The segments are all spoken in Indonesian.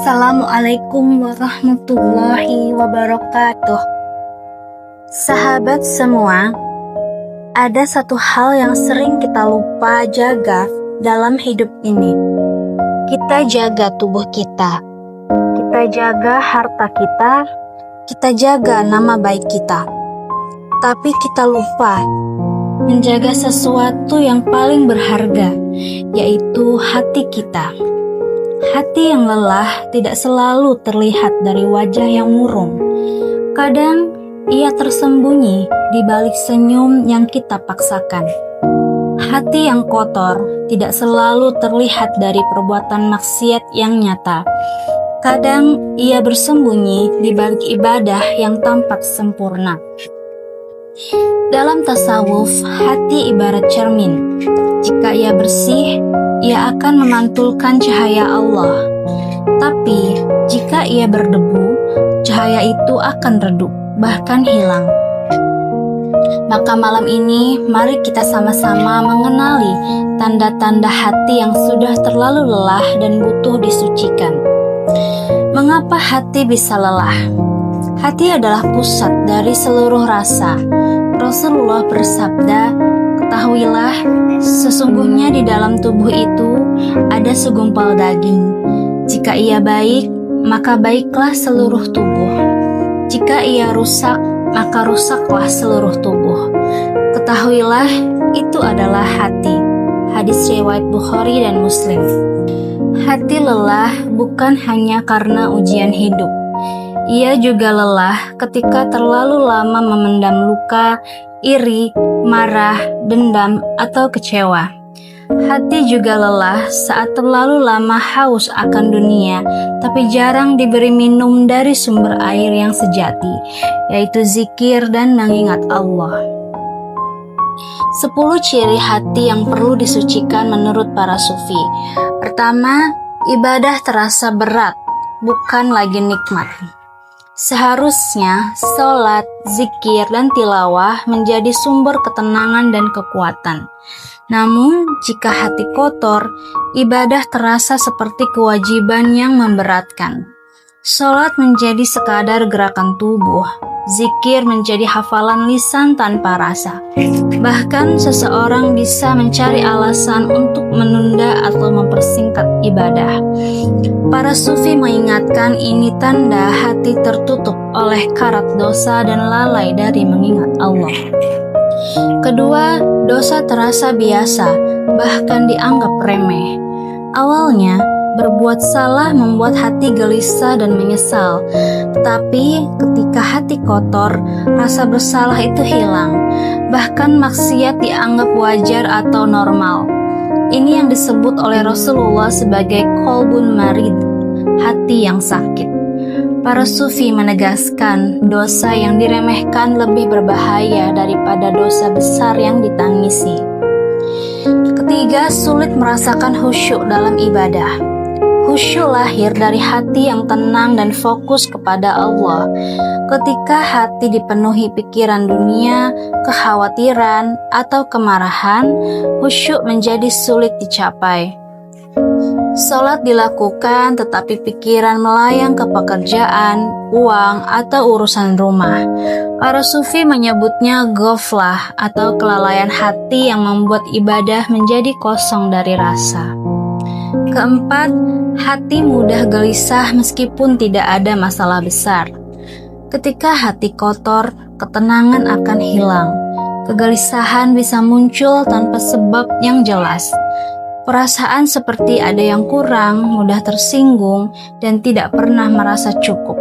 Assalamualaikum warahmatullahi wabarakatuh. Sahabat semua, ada satu hal yang sering kita lupa jaga dalam hidup ini. Kita jaga tubuh kita jaga harta kita jaga nama baik kita. Tapi kita lupa menjaga sesuatu yang paling berharga, yaitu hati kita. Hati yang lelah tidak selalu terlihat dari wajah yang murung. Kadang ia tersembunyi di balik senyum yang kita paksakan. Hati yang kotor tidak selalu terlihat dari perbuatan maksiat yang nyata. Kadang ia bersembunyi di balik ibadah yang tampak sempurna. Dalam tasawuf, hati ibarat cermin. Jika ia bersih, ia akan memantulkan cahaya Allah. Tapi jika ia berdebu, cahaya itu akan redup, bahkan hilang. Maka malam ini, mari kita sama-sama mengenali tanda-tanda hati yang sudah terlalu lelah dan butuh disucikan. Mengapa hati bisa lelah? Hati adalah pusat dari seluruh rasa. Rasulullah bersabda, "Ketahuilah, sesungguhnya di dalam tubuh itu ada segumpal daging. Jika ia baik, maka baiklah seluruh tubuh. Jika ia rusak, maka rusaklah seluruh tubuh. Ketahuilah, itu adalah hati." Hadis riwayat Bukhari dan Muslim. Hati lelah bukan hanya karena ujian hidup. Ia juga lelah ketika terlalu lama memendam luka, iri, marah, dendam, atau kecewa. Hati juga lelah saat terlalu lama haus akan dunia, tapi jarang diberi minum dari sumber air yang sejati, yaitu zikir dan mengingat Allah. 10 ciri hati yang perlu disucikan menurut para sufi. Pertama, ibadah terasa berat, bukan lagi nikmat. Seharusnya sholat, zikir, dan tilawah menjadi sumber ketenangan dan kekuatan. Namun, jika hati kotor, ibadah terasa seperti kewajiban yang memberatkan. Sholat menjadi sekadar gerakan tubuh, zikir menjadi hafalan lisan tanpa rasa. Bahkan seseorang bisa mencari alasan untuk menunda atau mempersingkat ibadah. Para sufi mengingatkan ini tanda hati tertutup oleh karat dosa dan lalai dari mengingat Allah. Kedua, dosa terasa biasa, bahkan dianggap remeh. Awalnya, berbuat salah membuat hati gelisah dan menyesal. Tetapi ketika hati kotor, rasa bersalah itu hilang. Bahkan maksiat dianggap wajar atau normal. Ini yang disebut oleh Rasulullah sebagai qalbun marid, hati yang sakit. Para sufi menegaskan dosa yang diremehkan lebih berbahaya daripada dosa besar yang ditangisi. Ketiga, sulit merasakan khusyuk dalam ibadah. Khusyuk lahir dari hati yang tenang dan fokus kepada Allah. Ketika hati dipenuhi pikiran dunia, kekhawatiran, atau kemarahan, khusyuk menjadi sulit dicapai. Salat dilakukan tetapi pikiran melayang ke pekerjaan, uang, atau urusan rumah. Para sufi menyebutnya ghaflah atau kelalaian hati yang membuat ibadah menjadi kosong dari rasa. Keempat, hati mudah gelisah meskipun tidak ada masalah besar. Ketika hati kotor, ketenangan akan hilang. Kegelisahan bisa muncul tanpa sebab yang jelas. Perasaan seperti ada yang kurang, mudah tersinggung, dan tidak pernah merasa cukup.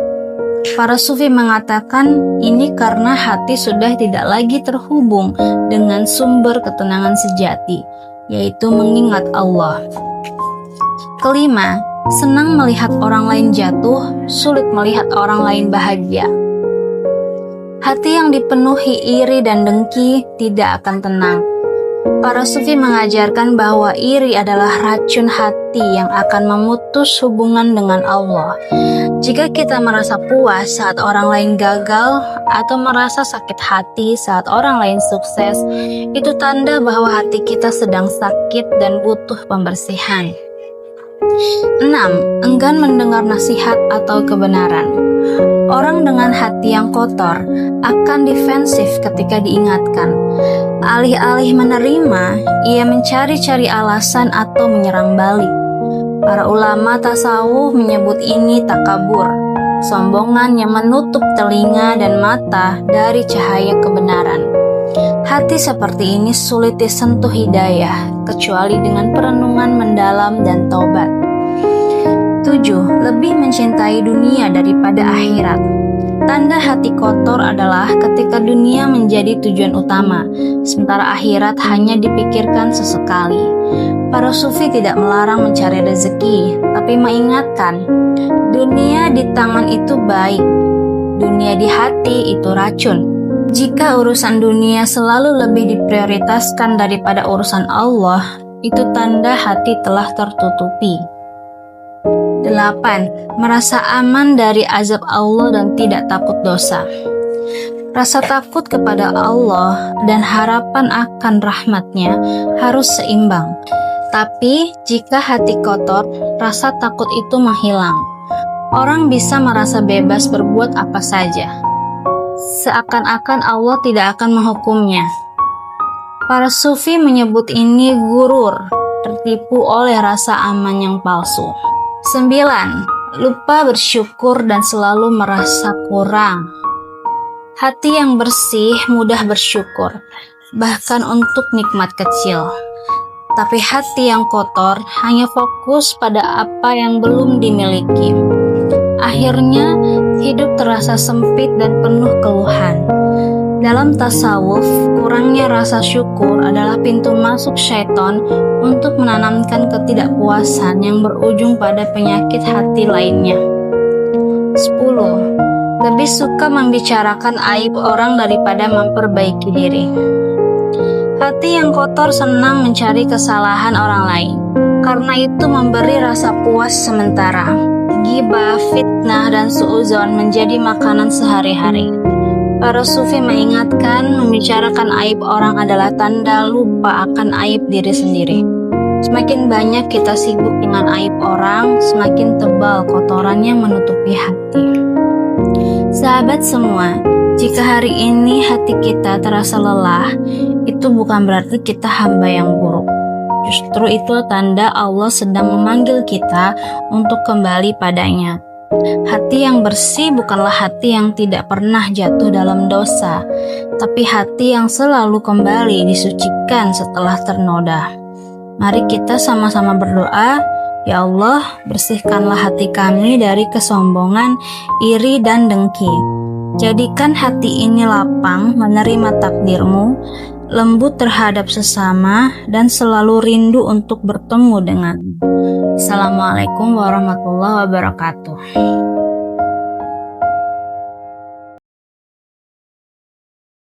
Para sufi mengatakan ini karena hati sudah tidak lagi terhubung dengan sumber ketenangan sejati, yaitu mengingat Allah. Kelima, senang melihat orang lain jatuh, sulit melihat orang lain bahagia. Hati yang dipenuhi iri dan dengki tidak akan tenang. Para sufi mengajarkan bahwa iri adalah racun hati yang akan memutus hubungan dengan Allah. Jika kita merasa puas saat orang lain gagal atau merasa sakit hati saat orang lain sukses, itu tanda bahwa hati kita sedang sakit dan butuh pembersihan. 6. Enggan mendengar nasihat atau kebenaran. Orang dengan hati yang kotor akan defensif ketika diingatkan. Alih-alih menerima, ia mencari-cari alasan atau menyerang balik. Para ulama tasawuf menyebut ini takabur, sombongan yang menutup telinga dan mata dari cahaya kebenaran. Hati seperti ini sulit disentuh hidayah, kecuali dengan perenungan mendalam dan taubat. 7. Lebih mencintai dunia daripada akhirat. Tanda hati kotor adalah ketika dunia menjadi tujuan utama, sementara akhirat hanya dipikirkan sesekali. Para sufi tidak melarang mencari rezeki, tapi mengingatkan, dunia di tangan itu baik, dunia di hati itu racun. Jika urusan dunia selalu lebih diprioritaskan daripada urusan Allah, itu tanda hati telah tertutupi. 8. Merasa aman dari azab Allah dan tidak takut dosa. Rasa takut kepada Allah dan harapan akan rahmat-Nya harus seimbang. Tapi jika hati kotor, rasa takut itu menghilang. Orang bisa merasa bebas berbuat apa saja, seakan-akan Allah tidak akan menghukumnya. Para sufi menyebut ini gurur, tertipu oleh rasa aman yang palsu. 9. Lupa bersyukur dan selalu merasa kurang. Hati yang bersih mudah bersyukur, bahkan untuk nikmat kecil. Tapi hati yang kotor hanya fokus pada apa yang belum dimiliki. Akhirnya, hidup terasa sempit dan penuh keluhan. Dalam tasawuf, kurangnya rasa syukur adalah pintu masuk syaitan untuk menanamkan ketidakpuasan yang berujung pada penyakit hati lainnya. 10. Lebih suka membicarakan aib orang daripada memperbaiki diri. Hati yang kotor senang mencari kesalahan orang lain, karena itu memberi rasa puas sementara. Ghibah, fitnah, dan suudzon menjadi makanan sehari-hari. Para sufi mengingatkan membicarakan aib orang adalah tanda lupa akan aib diri sendiri. Semakin banyak kita sibuk dengan aib orang, semakin tebal kotoran yang menutupi hati. Sahabat semua, jika hari ini hati kita terasa lelah, itu bukan berarti kita hamba yang buruk. Justru itu tanda Allah sedang memanggil kita untuk kembali padanya. Hati yang bersih bukanlah hati yang tidak pernah jatuh dalam dosa, tapi hati yang selalu kembali disucikan setelah ternoda. Mari kita sama-sama berdoa, ya Allah, bersihkanlah hati kami dari kesombongan, iri, dan dengki. Jadikan hati ini lapang menerima takdir-Mu, lembut terhadap sesama, dan selalu rindu untuk bertemu dengan-Mu. Assalamualaikum warahmatullahi wabarakatuh.